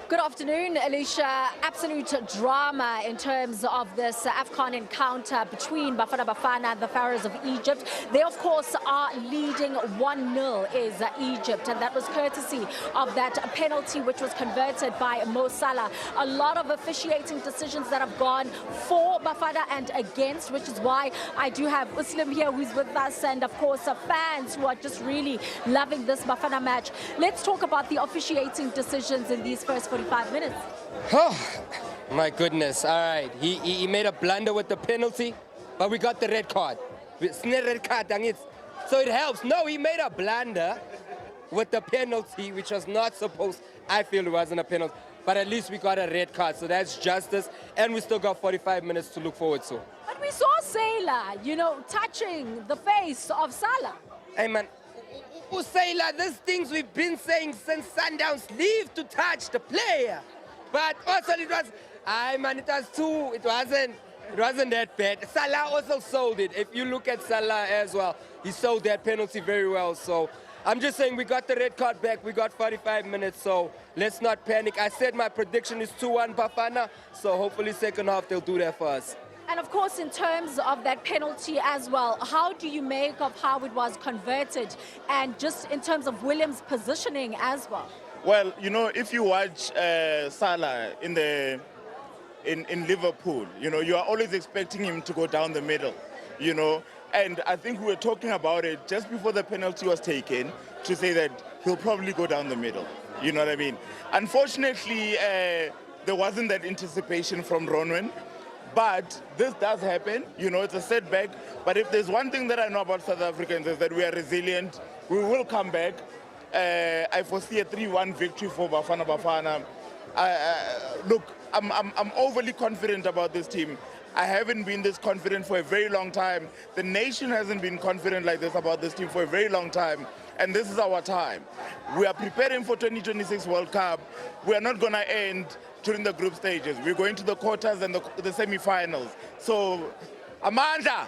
Good afternoon, Alicia. Absolute drama in terms of this AFCON encounter between Bafana Bafana and the Pharaohs of Egypt. They, of course, are leading 1-0 is Egypt, and that was courtesy of that penalty which was converted by Mo Salah. A lot of officiating decisions that have gone for Bafana and against, which is why I do have Uslim here who's with us, and of course fans who are just really loving this Bafana match. Let's talk about the officiating decisions in these first 45 minutes. Oh, my goodness. All right. He made a blunder with the penalty, but we got the red card. It's not red card, so it helps. No, he made a blunder with the penalty, which was not supposed. I feel it wasn't a penalty, but at least we got a red card, so that's justice, and we still got 45 minutes to look forward to. But we saw Salah, touching the face of Salah. Hey, man. Salah, these things we've been saying since Sundowns, leave to touch the player. But also it wasn't that bad. Salah also sold it. If you look at Salah as well, he sold that penalty very well. So I'm just saying we got the red card back. We got 45 minutes, so let's not panic. I said my prediction is 2-1 Bafana, so hopefully second half they'll do that for us. And of course, in terms of that penalty as well, how do you make of how it was converted, and just in terms of Williams' positioning as well? Well, if you watch Salah in Liverpool, you are always expecting him to go down the middle, And I think we were talking about it just before the penalty was taken to say that he'll probably go down the middle. You know what I mean? Unfortunately, there wasn't that anticipation from Ronwen. But this does happen, it's a setback. But if there's one thing that I know about South Africans is that we are resilient. We will come back. I foresee a 3-1 victory for Bafana Bafana. Look, I'm overly confident about this team. I haven't been this confident for a very long time. The nation hasn't been confident like this about this team for a very long time. And this is our time. We are preparing for 2026 World Cup. We are not going to end during the group stages. We're going to the quarters and the semi-finals. So, Amanda!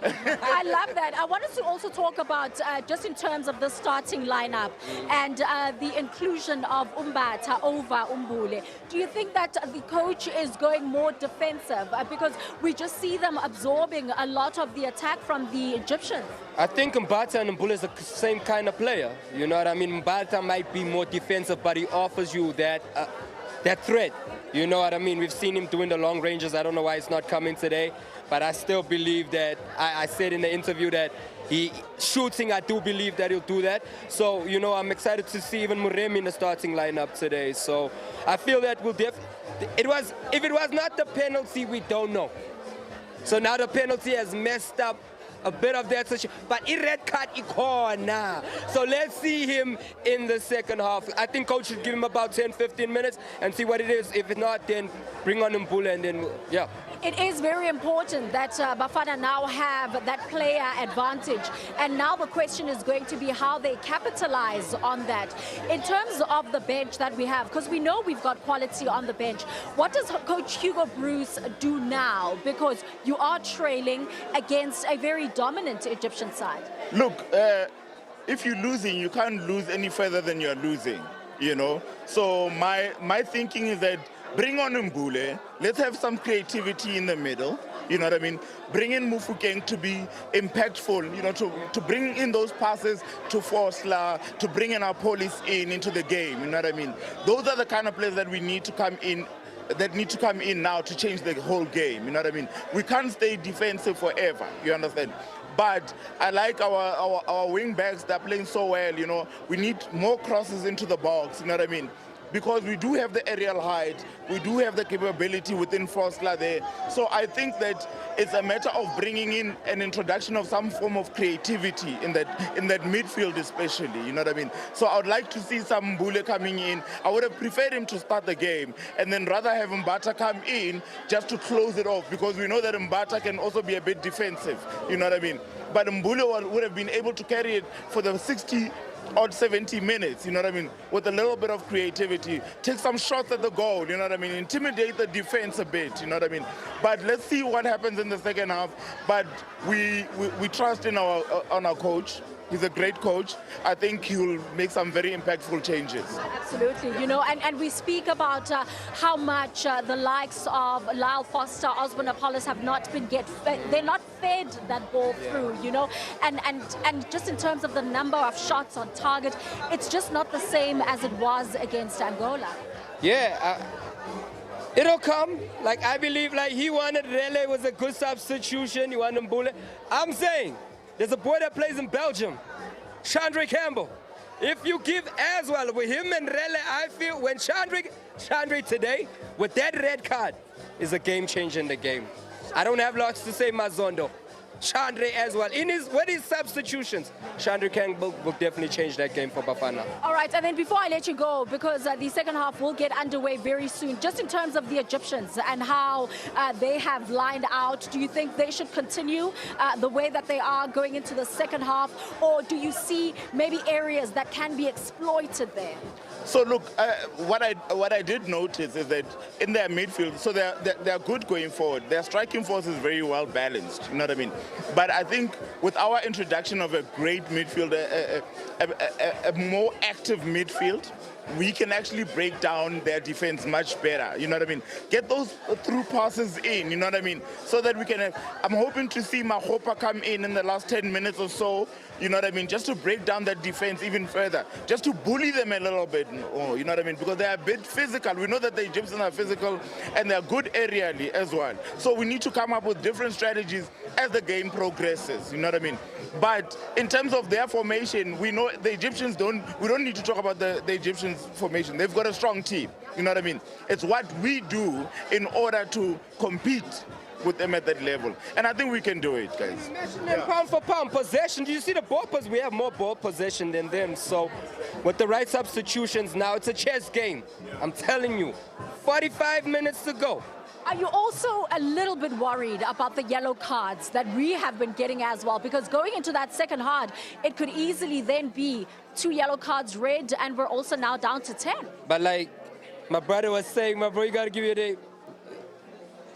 I love that. I wanted to also talk about, just in terms of the starting lineup and the inclusion of Umbata over Umbule. Do you think that the coach is going more defensive? Because we just see them absorbing a lot of the attack from the Egyptians. I think Mbata and Mbule is the same kind of player. You know what I mean? Mbata might be more defensive, but he offers you that threat. You know what I mean? We've seen him doing the long ranges. I don't know why it's not coming today, but I still believe that, I said in the interview that I do believe that he'll do that. So, I'm excited to see even Muremi in the starting lineup today. So I feel that if it was not the penalty, we don't know. So now the penalty has messed up a bit of that situation, but he red card corner. So let's see him in the second half. I think coach should give him about 10-15 minutes and see what it is. If not, then bring on Mbule and then, yeah. It is very important that Bafana now have that player advantage. And now the question is going to be how they capitalize on that. In terms of the bench that we have, because we know we've got quality on the bench, what does Coach Hugo Bruce do now? Because you are trailing against a very dominant Egyptian side. Look, if you're losing, you can't lose any further than you're losing, So my thinking is that bring on Mbule, let's have some creativity in the middle, you know what I mean? Bring in Mufukeng to be impactful, to bring in those passes to Forsla, to bring in our police into the game, you know what I mean? Those are the kind of players that we need to come in, now to change the whole game, you know what I mean? We can't stay defensive forever, you understand? But I like our wing backs, they're playing so well, We need more crosses into the box, you know what I mean? Because we do have the aerial height, we do have the capability within Forsla there. So I think that it's a matter of bringing in an introduction of some form of creativity in that midfield especially, you know what I mean? So I would like to see some Mbule coming in. I would have preferred him to start the game and then rather have Mbata come in just to close it off, because we know that Mbata can also be a bit defensive, you know what I mean? But Mbule would have been able to carry it for the 60 or 70 minutes, you know what I mean, with a little bit of creativity. Take some shots at the goal, you know what I mean, intimidate the defense a bit, you know what I mean. But let's see what happens in the second half. But we trust in our coach. He's a great coach. I think he will make some very impactful changes. Absolutely, and we speak about how much the likes of Lyle Foster, Osborne Apollos have not been they're not fed that ball through, and just in terms of the number of shots on target, it's just not the same as it was against Angola. Yeah, it'll come. Like, I believe, like, he wanted Rele was a good substitution. He wanted Mbule. I'm saying there's a boy that plays in Belgium, Chandra Campbell. If you give as well with him and Rele, I feel when Chandra today with that red card is a game changer in the game. I don't have lots to say, Mazondo. Chandra as well. With his substitutions, Chandra Campbell will definitely change that game for Bafana. All right, and then before I let you go, because the second half will get underway very soon, just in terms of the Egyptians and how they have lined out, do you think they should continue the way that they are going into the second half, or do you see maybe areas that can be exploited there? So look, what I did notice is that in their midfield, so they're good going forward. Their striking force is very well balanced. You know what I mean? But I think with our introduction of a great midfield, a more active midfield, we can actually break down their defense much better. You know what I mean? Get those through passes in. You know what I mean? So that we can. I'm hoping to see Mahopa come in the last 10 minutes or so. You know what I mean? Just to break down that defense even further. Just to bully them a little bit. Oh, you know what I mean? Because they are a bit physical. We know that the Egyptians are physical and they are good aerially as well. So we need to come up with different strategies as the game progresses. You know what I mean? But in terms of their formation, we know the Egyptians we don't need to talk about the Egyptians formation. They've got a strong team. You know what I mean? It's what we do in order to compete with them at that level. And I think we can do it, guys. Pound for pound possession. Do you see the ball possession? We have more ball possession than them. So with the right substitutions now, it's a chess game. I'm telling you, 45 minutes to go. Are you also a little bit worried about the yellow cards that we have been getting as well? Because going into that second half, it could easily then be 2 yellow cards red, and we're also now down to 10. But like my brother was saying, my bro, you got to give it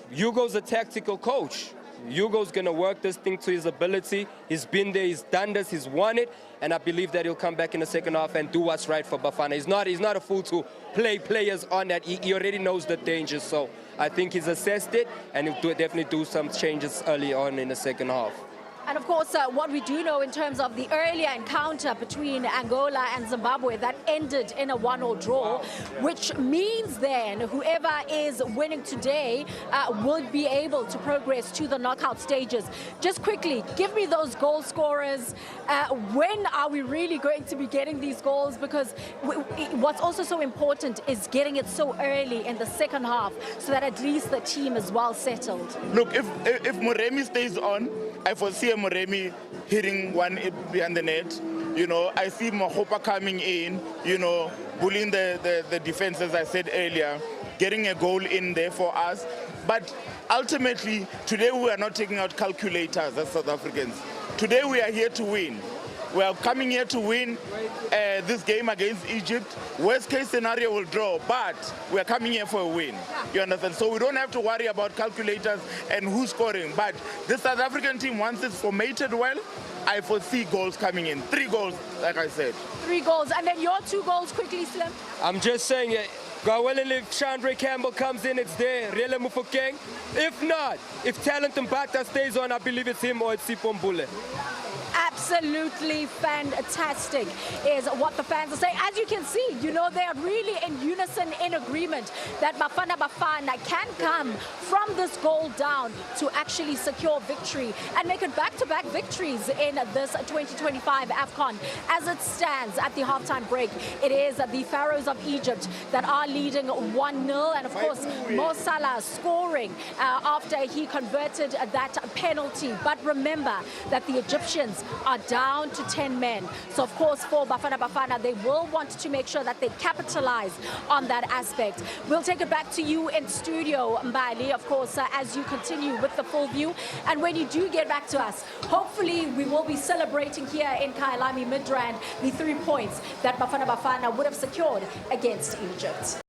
Hugo's a tactical coach. Hugo's going to work this thing to his ability. He's been there, he's done this, he's won it, and I believe that he'll come back in the second half and do what's right for Bafana. He's not a fool to play players on that. He already knows the dangers, so I think he's assessed it, and he'll definitely do some changes early on in the second half. And of course, what we do know in terms of the earlier encounter between Angola and Zimbabwe that ended in a 1-1 draw, which means then whoever is winning today will be able to progress to the knockout stages. Just quickly, give me those goal scorers. When are we really going to be getting these goals? Because what's also so important is getting it so early in the second half so that at least the team is well settled. Look, if Moremi stays on, I foresee Moremi hitting one behind the net. You know, I see Mahopa coming in, bullying the defense, as I said earlier, getting a goal in there for us. But ultimately, today we are not taking out calculators as South Africans. Today we are here to win. We are coming here to win this game against Egypt. Worst case scenario will draw, but we are coming here for a win. You understand? So we don't have to worry about calculators and who's scoring. But the South African team, once it's formatted well, I foresee goals coming in. 3 goals, like I said. 3 goals. And then your 2 goals quickly, Slim. I'm just saying it. If Chandra Campbell comes in, it's there. Rele Mufokeng. If not, if Talent Mbata stays on, I believe it's him or it's Sipho Mbule. Absolutely fantastic is what the fans are saying. As you can see, they are really in unison, in agreement that Bafana Bafana can come from this goal down to actually secure victory and make it back-to-back victories in this 2025 AFCON. As it stands at the halftime break, it is the Pharaohs of Egypt that are leading 1-0, and of course Mo Salah scoring after he converted that penalty. But remember that the Egyptians are down to 10 men. So of course for Bafana Bafana, they will want to make sure that they capitalize on that aspect. We'll take it back to you in studio, Mbali, of course, as you continue with the full view. And when you do get back to us, hopefully we will be celebrating here in Kyalami Midrand the 3 points that Bafana Bafana would have secured against Egypt.